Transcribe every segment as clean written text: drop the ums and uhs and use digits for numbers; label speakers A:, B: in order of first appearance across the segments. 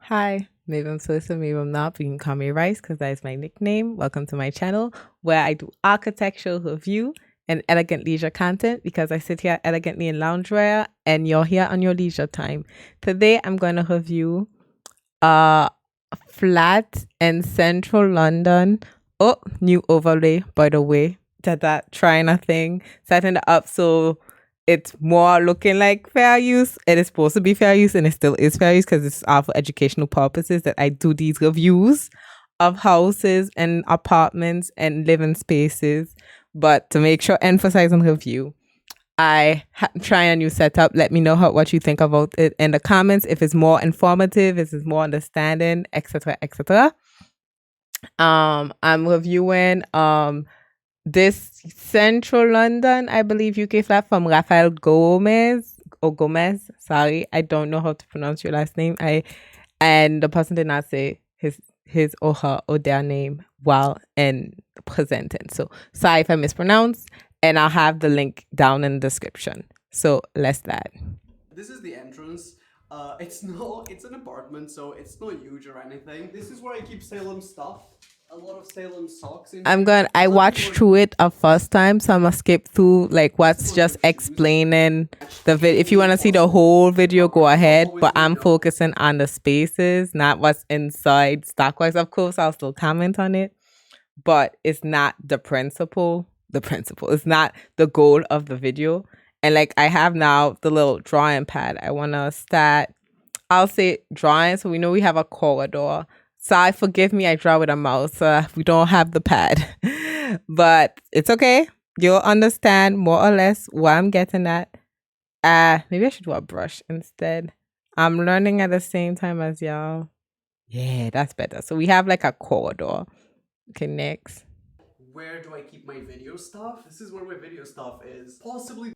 A: Hi, maybe I'm so maybe I'm not, but you can call me Rice because that is my nickname. Welcome to my channel where I do architectural review and elegant leisure content because I sit here elegantly in loungewear and you're here on your leisure time. Today I'm going to review a flat in central London. Oh, new overlay, by the way. That trying a thing, setting it up so it's more looking like fair use. It is supposed to be fair use and it still is fair use because it's all for educational purposes that I do these reviews of houses and apartments and living spaces. But to make sure, emphasize on review, try a new setup. Let me know what you think about it in the comments. If it's more informative, if it's more understanding, etc., etc. I'm reviewing this Central London, I believe, UK flat from Raphael Gomes or Gomez. Sorry, I don't know how to pronounce your last name. And the person did not say his or her or their name while in presenting. So sorry if I mispronounce, and I'll have the link down in the description. So let's start.
B: This is the entrance. It's an apartment, so it's not huge or anything. This is where I keep Salem stuff. A lot of Salem socks.
A: I watched through it a first time, so I'm gonna skip through like what's just explaining the video. If you want to see the whole video, go ahead. But I'm focusing on the spaces, not what's inside stockwise. Of course, I'll still comment on it, but it's not the principle. The principle is not the goal of the video. And like I have now the little drawing pad. I wanna start. I'll say drawing, so we know we have a corridor. So forgive me, I draw with a mouse. We don't have the pad, but it's okay. You'll understand more or less what I'm getting at. Maybe I should do a brush instead. I'm learning at the same time as y'all. Yeah, that's better. So we have like a corridor. Okay, next.
B: Where do I keep my video stuff? This is where my video stuff is. Possibly.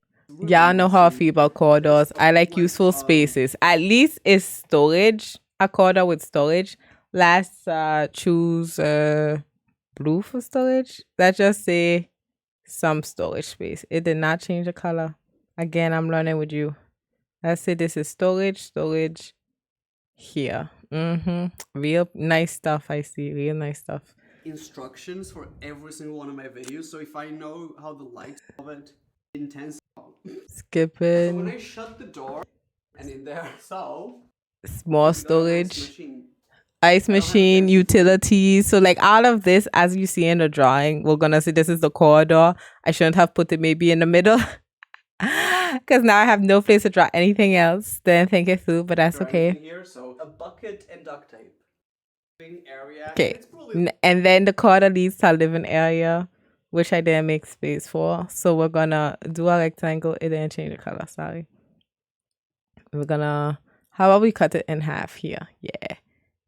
A: Y'all know how I feel about corridors. I like useful spaces. At least it's storage. A corridor with storage. Let's choose blue for storage. Let's just say some storage space. It did not change the color. Again, I'm learning with you. Let's say this is storage here. Real nice stuff. I see real nice stuff.
B: Instructions for every single one of my videos, so if I know how the lights of it intense.
A: Skipping.
B: So when I shut the door and in there, so
A: small storage. Ice machine, utilities. So like all of this, as you see in the drawing, we're gonna see this is the corridor. I shouldn't have put it maybe in the middle because now I have no place to draw anything else. Then think it through, but that's okay.
B: Here, so a bucket and duct tape. Area.
A: Okay, and then the corridor leads to a living area, which I didn't make space for. So we're gonna do a rectangle. It didn't change the color. Sorry. We're gonna. How about we cut it in half here? Yeah.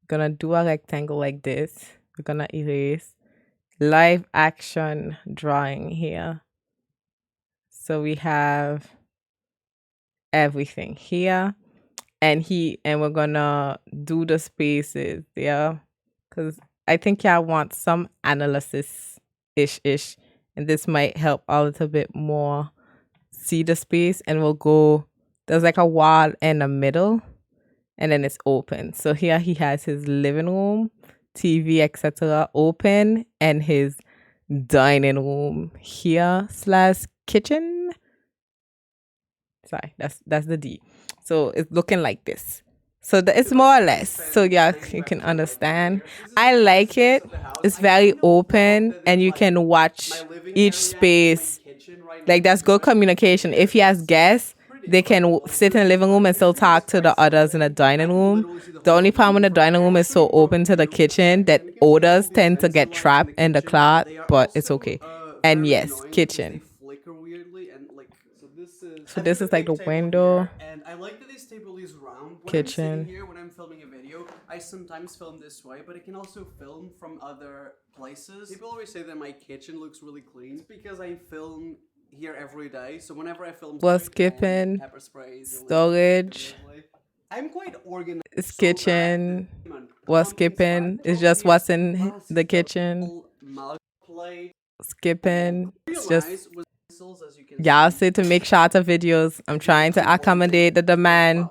A: Gonna do a rectangle like this. We're gonna erase live action drawing here. So we have everything here and we're gonna do the spaces there because I think I want some analysis ish and this might help a little bit more see the space. And we'll go, there's like a wall in the middle and then it's open. So here he has his living room, TV, etc. open, and his dining room here / kitchen. Sorry, that's the D. So it's looking like this. So it's more or less. So yeah, you can understand. I like it. It's very open and you can watch each space. Like that's good communication. If he has guests, they can sit in the living room and still talk to the others in the dining room. The only problem with the dining room is so open to the kitchen that odors tend to get trapped in the cloth, but it's okay. And yes, kitchen. So this is like the window.
B: And I like that this table is round. When
A: kitchen.
B: I'm sitting here, when I'm filming a video, I sometimes film this way, but I can also film from other places. People always say that my kitchen looks really clean. It's because I film here every day, so whenever I film,
A: we're skipping storage.
B: I'm quite organized.
A: It's kitchen. We're skipping. It's just what's in the kitchen. Skipping. It's just y'all say to make shorter videos. I'm trying to accommodate the demand.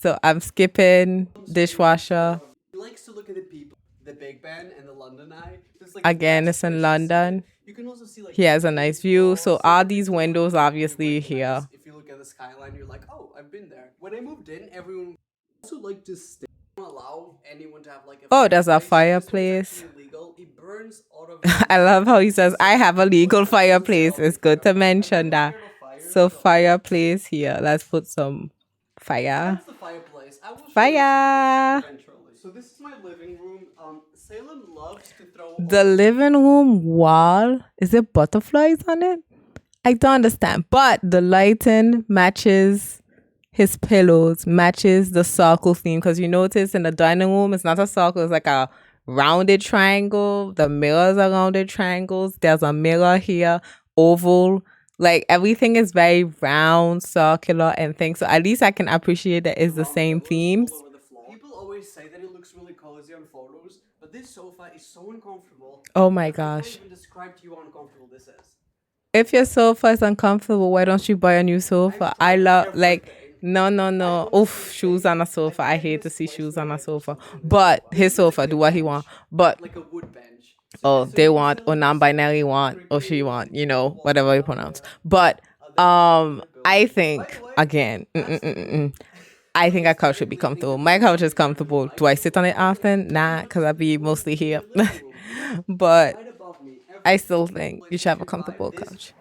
A: So I'm skipping dishwasher.
B: He likes to look at the people, the Big Ben and the London Eye. It's like
A: Again, it's in London.
B: You can also see like
A: He has a nice view. So all these windows obviously here.
B: If you look at the skyline, you're like, oh, I've been there. When I moved in, everyone also like to stay. Allow anyone to have like a
A: Oh, there's a fireplace.
B: illegal. It burns out of
A: I love how he says, I have a legal fireplace. It's good to mention that. So fireplace here. Let's put some fire.
B: That's the fireplace. I will show
A: Fire.
B: it to you eventually. So this is my living room. Salem loves to throw
A: The living room wall, is it butterflies on it? I don't understand. But the lighting matches his pillows, matches the circle theme. Because you notice in the dining room, it's not a circle, it's like a rounded triangle. The mirrors are rounded triangles. There's a mirror here, oval. Like everything is very round, circular, and things. So at least I can appreciate that it's the same themes.
B: People always say that it looks really cozy on photos, but this sofa is so uncomfortable.
A: Oh my
B: I
A: gosh.
B: can't even describe to you how uncomfortable this is.
A: If your sofa is uncomfortable, why don't you buy a new sofa? I love no. Oof, shoes on a sofa. I hate to see shoes on a sofa. But his sofa, do what he want. But
B: Like a wood bench.
A: they want or non-binary want or she want, whatever you pronounce. But I think again, I think a couch should be comfortable. My couch is comfortable. Do I sit on it often? Nah, because I be mostly here. But
B: Right above me.
A: I still think you should have a comfortable couch.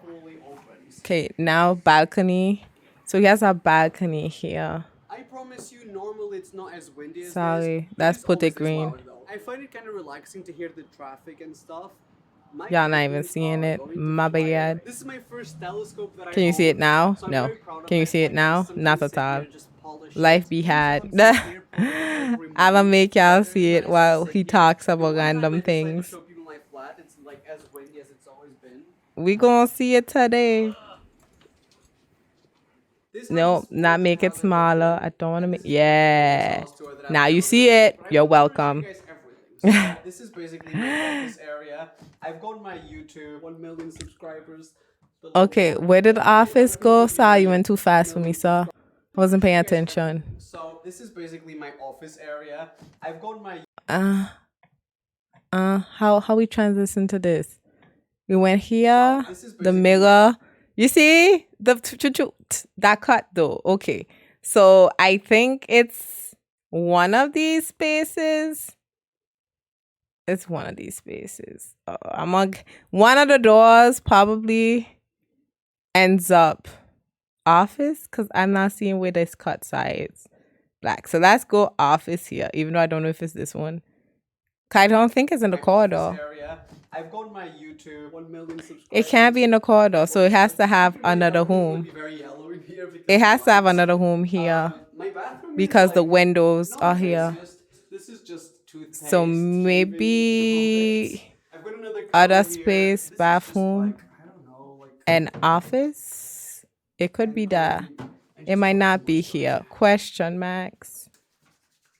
A: Okay, now balcony. So he has a balcony here.
B: I promise you, normally it's not as windy as
A: Sorry,
B: this.
A: let's put it
B: It's
A: green.
B: loud, though. I find it kind of relaxing to hear the traffic and stuff.
A: Y'all not even seeing it. My bad.
B: This is my first telescope that I
A: Can you see it
B: own,
A: now?
B: so I'm
A: No.
B: very proud of
A: Can you
B: it.
A: see it
B: I
A: now?
B: sometimes
A: Not
B: sit
A: at all.
B: here and just polish
A: Life
B: it.
A: be had.
B: Sometimes I'm here,
A: I'ma make y'all see it
B: Nice
A: while
B: to
A: he
B: sit
A: talks
B: here.
A: about
B: The one time I
A: random
B: decided to
A: things.
B: show people my flat, it's like as windy as it's always been.
A: We gonna see it today.
B: This
A: No,
B: house is
A: not make it
B: full of
A: smaller. I don't want to make. Yeah.
B: house tour that I've
A: Now you
B: never
A: see
B: been to,
A: it.
B: but I
A: You're
B: will show you
A: welcome.
B: guys everything. So this is basically my office area. I've got my YouTube 1 million subscribers.
A: Okay, where did the office go? Sorry, you went too fast for me, sir. I wasn't paying attention.
B: So this is basically my office area. I've got my
A: How we transition to this? We went here,
B: this is
A: the
B: basically-
A: mirror. You see that cut though. Okay, so I think it's one of these spaces. It's one of these spaces. One of the doors probably ends up office because I'm not seeing where this cut sides black. So let's go office here, even though I don't know if it's this one. I don't think it's in the corridor.
B: area. I've got my YouTube 1 million subscribers.
A: It can't be in the corridor, so it has to have another home. It has to have another home here
B: My bathroom is
A: because the
B: like-
A: windows
B: no,
A: are
B: it's
A: here.
B: This is just toothpaste.
A: So
B: shaving,
A: maybe
B: I've got another
A: other
B: cover here.
A: space,
B: This is just
A: bathroom,
B: like, I don't know, like
A: and office. It could be that. It might not be here. Question marks.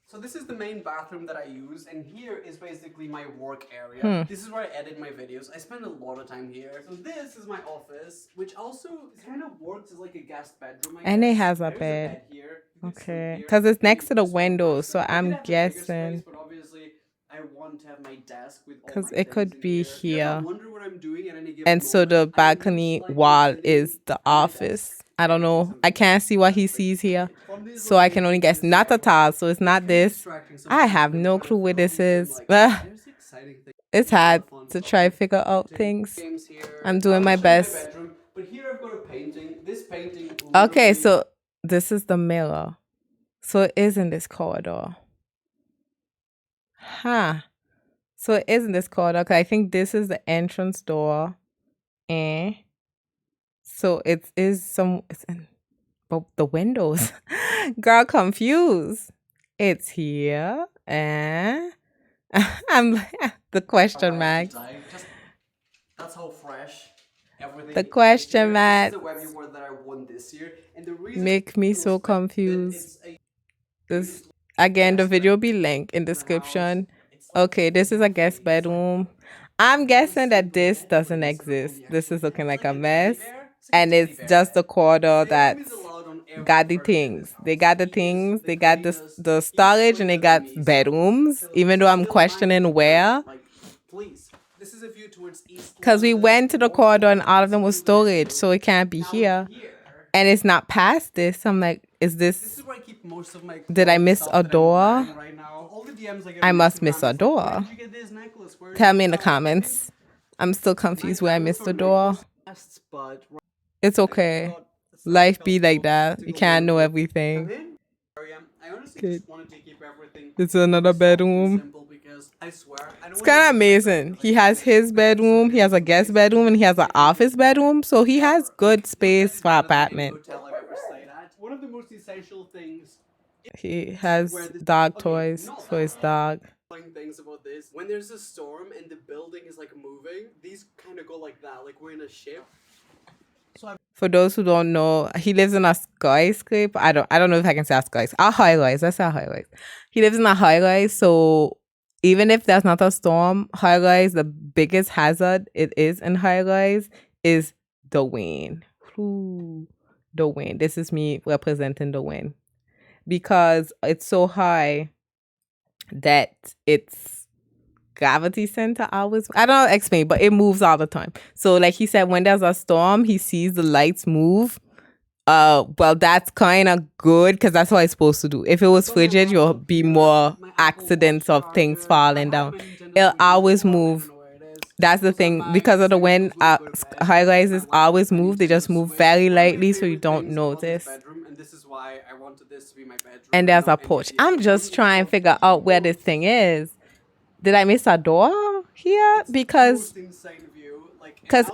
B: So this is the main bathroom that I use, and here is basically my work area. This is where I edit my videos. I spend a lot of time here. So this is my office, which also kind of works as like a guest bedroom.
A: And it
B: guess.
A: has a
B: There's
A: bed.
B: here. You can sleep
A: Okay,
B: here.
A: because it's next to the
B: It's all
A: window,
B: massive.
A: so
B: I could
A: I'm
B: have a bigger
A: guessing.
B: space, but obviously I want to have my desk with all
A: 'Cause
B: my
A: it could
B: things in
A: be
B: You ever
A: here.
B: wonder what I'm doing at any given
A: And so
B: moment?
A: the
B: I am
A: balcony
B: just, like,
A: wall
B: sitting
A: is the
B: at my desk.
A: office. I don't know. I can't see what he sees here. So I can only guess. Not at all. So it's not this. I have no clue where this is. It's hard to try figure out things. I'm doing my best.
B: But here I've got a painting. This painting.
A: Okay,
B: literally-
A: so this is the mirror. So it is in this corridor. Huh. So it is in this corridor. 'Cause I think this is the entrance door. And so it is it's in but the windows. Girl, confused. It's here. And I'm the question mark.
B: That's how fresh everything.
A: The question
B: is.
A: mark
B: This is the web award that I won this year, and the reason
A: make me so confused. This again, the video will be linked in description. Okay, this is a guest bedroom. I'm guessing that this doesn't exist. This is looking like a mess, and it's just the corridor that's got the things. They got the things. They got the storage and they got bedrooms. Even though I'm questioning where.
B: Please. This is a view towards East
A: Because we went to the corridor and all of them was storage, so it can't be here. And it's not past this. I'm like, is this?
B: This is where I keep most of my.
A: Did I miss a door?
B: Right now. All the DMs
A: I must miss a door.
B: Did you get this necklace?
A: Tell me in the comments. I'm still confused where I missed the door. It's okay. Life be like that. You can't know everything.
B: I honestly just wanted to keep everything.
A: It's another bedroom.
B: I swear,
A: it's kind of amazing. He has his bedroom, he has a guest bedroom, and he has an office bedroom. So he has good space for apartment.
B: One of the most essential things.
A: He has dog toys for his dog.
B: Things about this. When there's a storm and the building is like moving, these kind of go like that, like we're in a ship.
A: For those who don't know, he lives in a skyscraper. I don't know if I can say a skyscraper. A high rise. Let's say a high rise. He lives in a high rise, so even if there's not a storm, high rise, the biggest hazard it is in high rise is the wind. Ooh, the wind. This is me representing the wind. Because it's so high that its gravity center always, I don't know explain, but it moves all the time. So like he said, when there's a storm, he sees the lights move. Well, that's kind of good because that's what it's supposed to do. If it was frigid, you'll be more accidents of things falling down. It'll always move. That's the thing. Because of the wind, high rises always move. They just move very lightly, so you don't notice. And there's a porch. I'm just trying to figure out where this thing is. Did I miss a door here? Because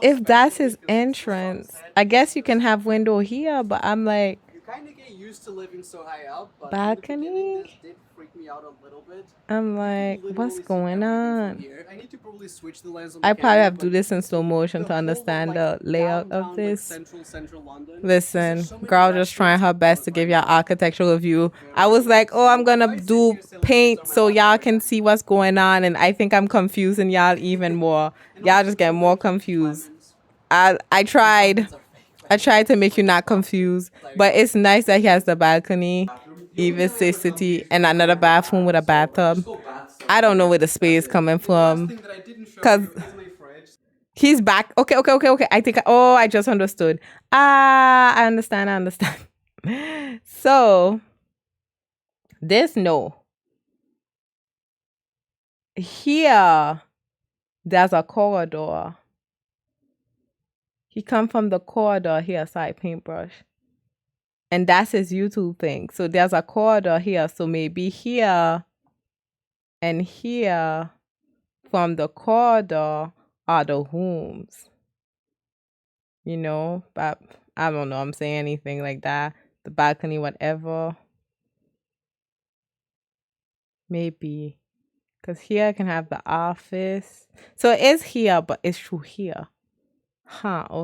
A: if that's his entrance, I guess you can have window here, but I'm like,
B: you kind of get used to living so high up, but
A: balcony?
B: This did freak me out a little bit.
A: I'm like, what's going on?
B: I need to probably switch the lens on
A: I probably have to do this in slow motion to understand the layout of this.
B: Central London.
A: Listen, girl just trying her best to give y'all architectural review. I was like, oh, I'm gonna do paint so y'all can see what's going on, and I think I'm confusing y'all even more. Y'all just get more confused. I tried to make you not confused, but it's nice that he has the balcony, even say city, and another bathroom with a bathtub. I don't know where the space coming from, cause he's back. Okay. I think. I just understood. I understand. So this here, there's a corridor. He come from the corridor here, side paintbrush. And that's his YouTube thing. So there's a corridor here. So maybe here and here from the corridor are the rooms. You know, but I don't know. I'm saying anything like that. The balcony, whatever. Maybe. Because here I can have the office. So it is here, but it's through here. Because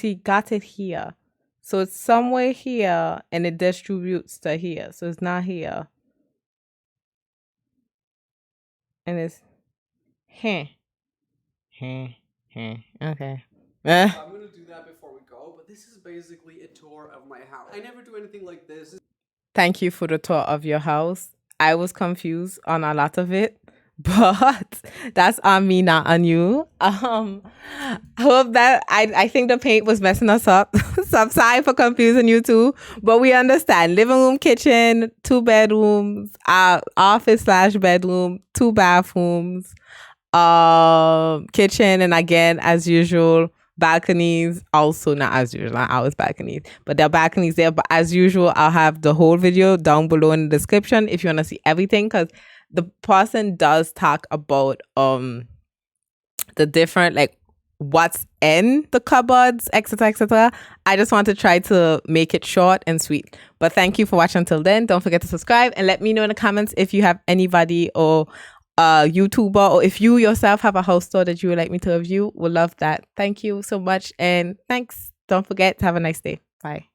A: he got it here. So it's somewhere here and it distributes to here. So it's not here. And it's Okay.
B: I'm going to do that before we go, but this is basically a tour of my house. I never do anything like this.
A: Thank you for the tour of your house. I was confused on a lot of it, but that's on me, not on you. I hope that I think the paint was messing us up. So I'm sorry for confusing you too, but we understand. Living room, kitchen, 2 bedrooms, office/bedroom, 2 bathrooms, kitchen, and again, as usual, balconies. Also, not as usual, not always balconies, but there are balconies there. But as usual, I'll have the whole video down below in the description if you want to see everything, because the person does talk about the different, like, what's in the cupboards, etc. I just want to try to make it short and sweet. But thank you for watching until then. Don't forget to subscribe and let me know in the comments if you have anybody or YouTuber, or if you yourself have a house tour that you would like me to review. We'll love that. Thank you so much, and thanks. Don't forget to have a nice day. Bye.